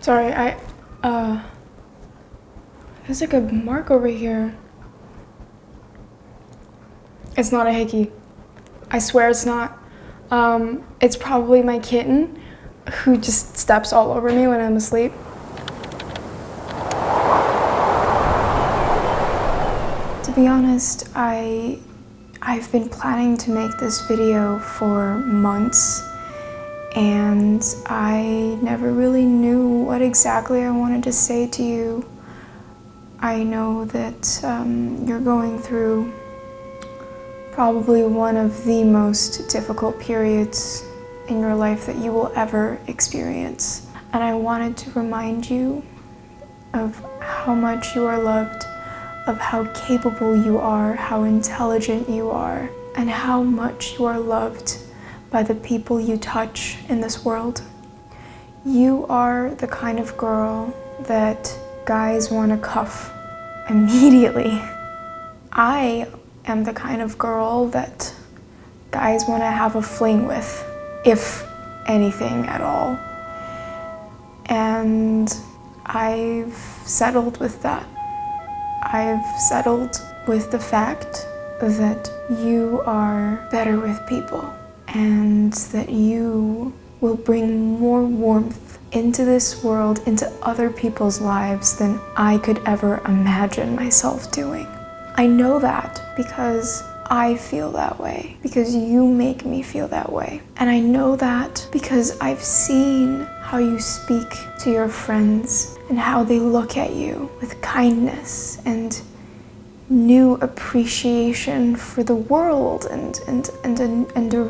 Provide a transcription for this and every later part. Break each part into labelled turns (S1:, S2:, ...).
S1: Sorry, there's like a mark over here. It's not a hickey. I swear it's not. It's probably my kitten who just steps all over me when I'm asleep. To be honest, I've been planning to make this video for months, and I never really knew what exactly I wanted to say to you. I know that you're going through probably one of the most difficult periods in your life that you will ever experience. And I wanted to remind you of how much you are loved, of how capable you are, how intelligent you are, and how much you are loved by the people you touch in this world. You are the kind of girl that guys want to cuff immediately. I am the kind of girl that guys want to have a fling with, if anything at all. And I've settled with that. I've settled with the fact that you are better with people and that you will bring more warmth into this world, into other people's lives than I could ever imagine myself doing. I know that because I feel that way, because you make me feel that way. And I know that because I've seen how you speak to your friends and how they look at you with kindness and new appreciation for the world and a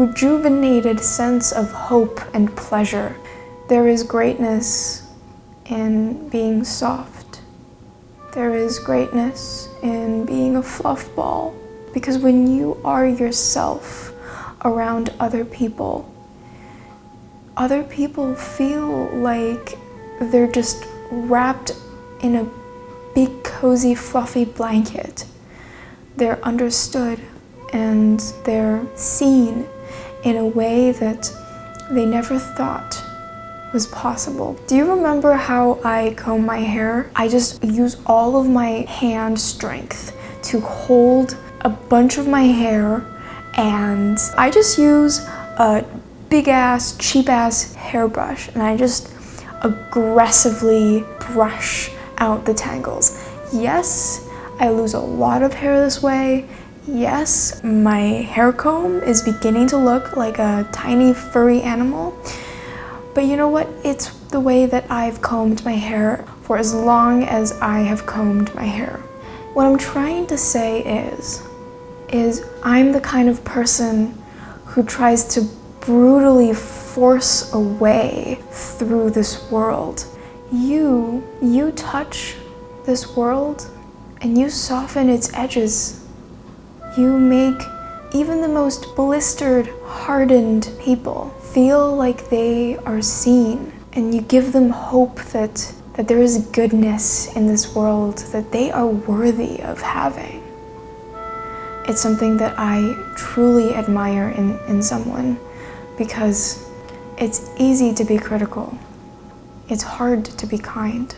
S1: rejuvenated sense of hope and pleasure. There is greatness in being soft. There is greatness in being a fluff ball. Because when you are yourself around other people feel like they're just wrapped in a big, cozy, fluffy blanket. They're understood and they're seen in a way that they never thought was possible. Do you remember how I comb my hair? I just use all of my hand strength to hold a bunch of my hair, and I just use a big ass, cheap ass hairbrush, and I just aggressively brush out the tangles. Yes, I lose a lot of hair this way. Yes, my hair comb is beginning to look like a tiny furry animal. But you know what? It's the way that I've combed my hair for as long as I have combed my hair. What I'm trying to say is I'm the kind of person who tries to brutally force a way through this world. You touch this world and you soften its edges. You make even the most blistered, hardened people feel like they are seen, and you give them hope that there is goodness in this world that they are worthy of having. It's something that I truly admire in someone, because it's easy to be critical. It's hard to be kind.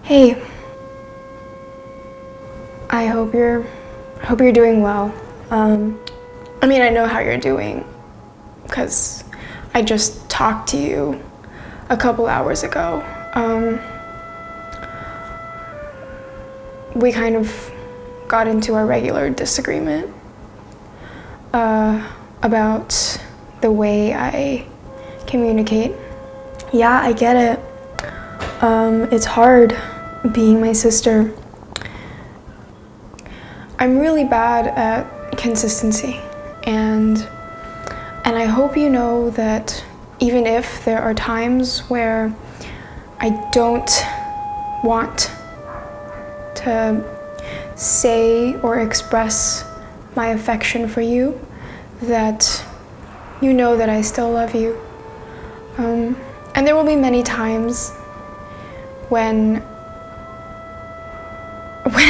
S1: Hey, I hope you're doing well. I mean, I know how you're doing because I just talked to you a couple hours ago. We kind of got into a regular disagreement about the way I communicate. Yeah, I get it. It's hard being my sister. I'm really bad at consistency, and I hope you know that even if there are times where I don't want to say or express my affection for you, that you know that I still love you. And there will be many times when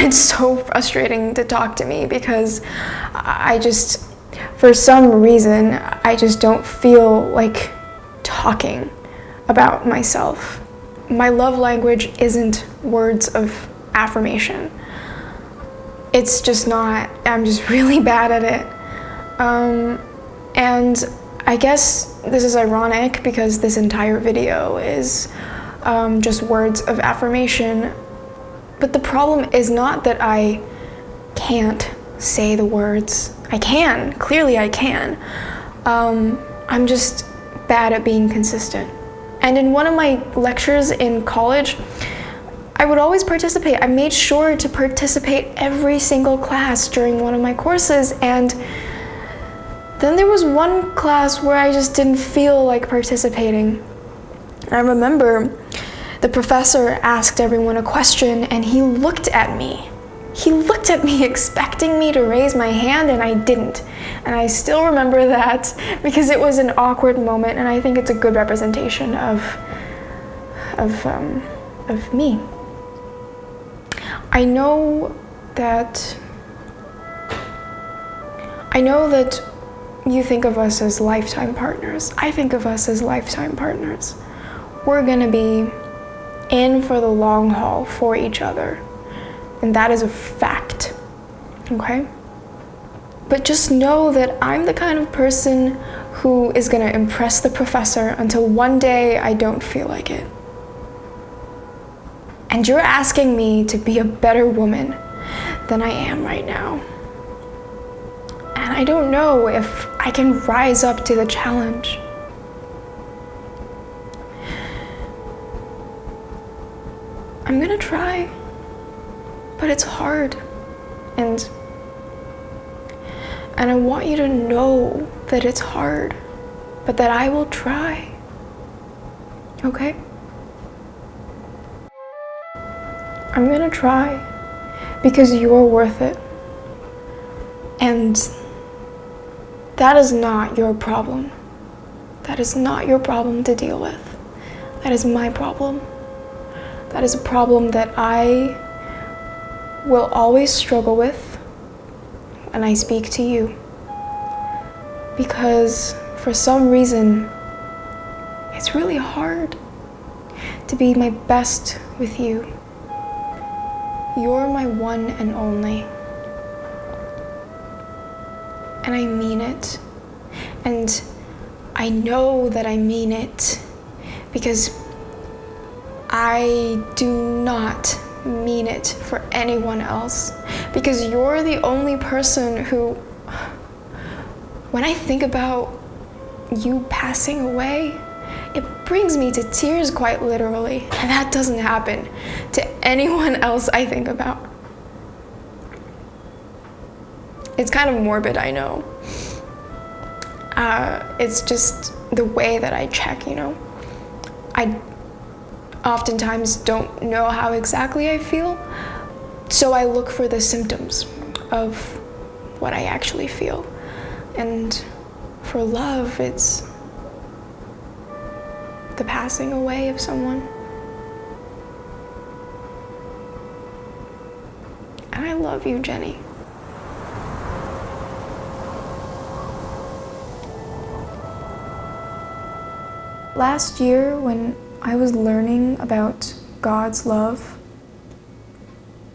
S1: it's so frustrating to talk to me because I just, for some reason, I just don't feel like talking. about myself. My love language isn't words of affirmation. It's just not. I'm just really bad at it. And I guess this is ironic because this entire video is just words of affirmation. But the problem is not that I can't say the words. I can, clearly I can. I'm just bad at being consistent. And in one of my lectures in college, I would always participate. I made sure to participate every single class during one of my courses, and then there was one class where I just didn't feel like participating. I remember the professor asked everyone a question, and he looked at me. He looked at me expecting me to raise my hand, and I didn't. And I still remember that because it was an awkward moment, and I think it's a good representation of me. I know that you think of us as lifetime partners. I think of us as lifetime partners. We're gonna be in for the long haul for each other. And that is a fact, okay? But just know that I'm the kind of person who is gonna impress the professor until one day I don't feel like it. And you're asking me to be a better woman than I am right now. And I don't know if I can rise up to the challenge. I'm gonna try. But it's hard, and I want you to know that it's hard, but that I will try, okay? I'm gonna try, because you're worth it, and that is not your problem. That is not your problem to deal with. That is my problem. That is a problem that I will always struggle with, and I speak to you because for some reason it's really hard to be my best with you. You're my one and only, and I mean it, and I know that I mean it because I do not mean it for anyone else, because you're the only person who, when I think about you passing away, it brings me to tears quite literally, and that doesn't happen to anyone else I think about. It's kind of morbid, I know. It's just the way that I check, you know. I oftentimes don't know how exactly I feel, so I look for the symptoms of what I actually feel. And for love, it's the passing away of someone. And I love you, Jenny. Last year, when I was learning about God's love,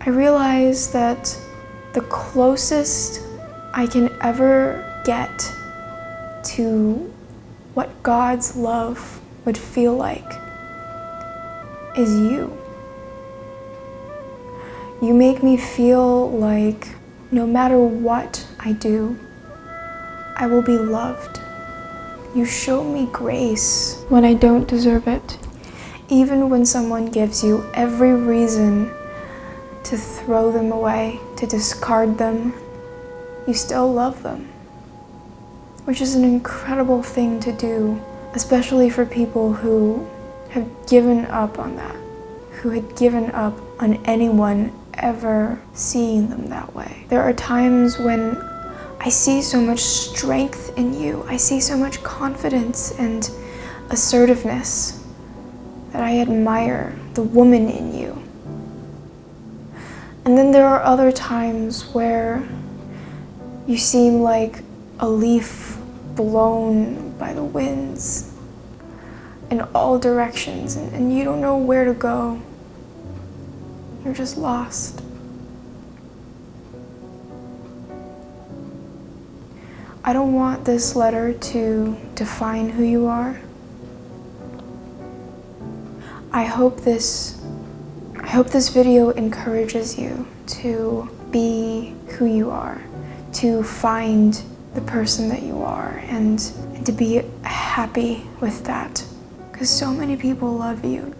S1: I realized that the closest I can ever get to what God's love would feel like is you. You make me feel like no matter what I do, I will be loved. You show me grace when I don't deserve it. Even when someone gives you every reason to throw them away, to discard them, you still love them, which is an incredible thing to do, especially for people who have given up on that, who had given up on anyone ever seeing them that way. There are times when I see so much strength in you. I see so much confidence and assertiveness that I admire the woman in you. And then there are other times where you seem like a leaf blown by the winds. in all directions and you don't know where to go. You're just lost. I don't want this letter to define who you are. I hope this video encourages you to be who you are, to find the person that you are, and to be happy with that. Because so many people love you,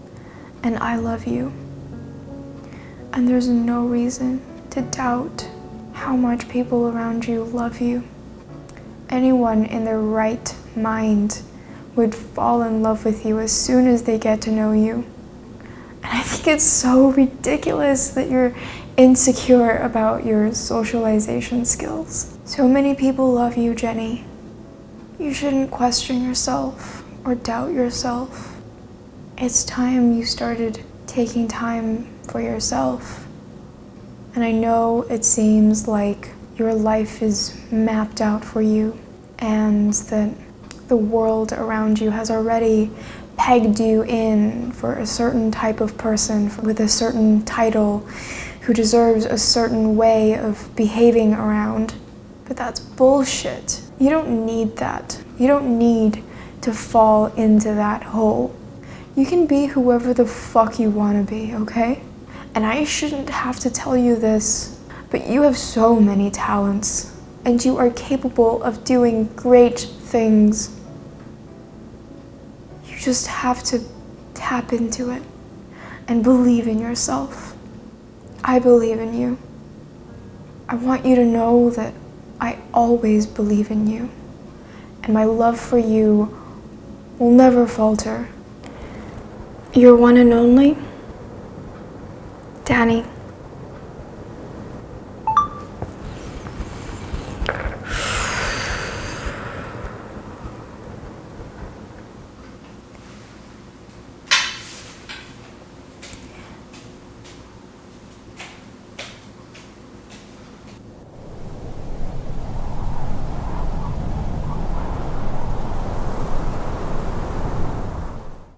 S1: and I love you. And there's no reason to doubt how much people around you love you. Anyone in their right mind would fall in love with you as soon as they get to know you. And I think it's so ridiculous that you're insecure about your socialization skills. So many people love you, Jenny. You shouldn't question yourself or doubt yourself. It's time you started taking time for yourself. And I know it seems like your life is mapped out for you and that the world around you has already pegged you in for a certain type of person with a certain title who deserves a certain way of behaving around. But that's bullshit. You don't need that. You don't need to fall into that hole. You can be whoever the fuck you want to be, okay? And I shouldn't have to tell you this, but you have so many talents and you are capable of doing great things. You just have to tap into it and believe in yourself. I believe in you. I want you to know that I always believe in you, and my love for you will never falter. Your one and only, Danny.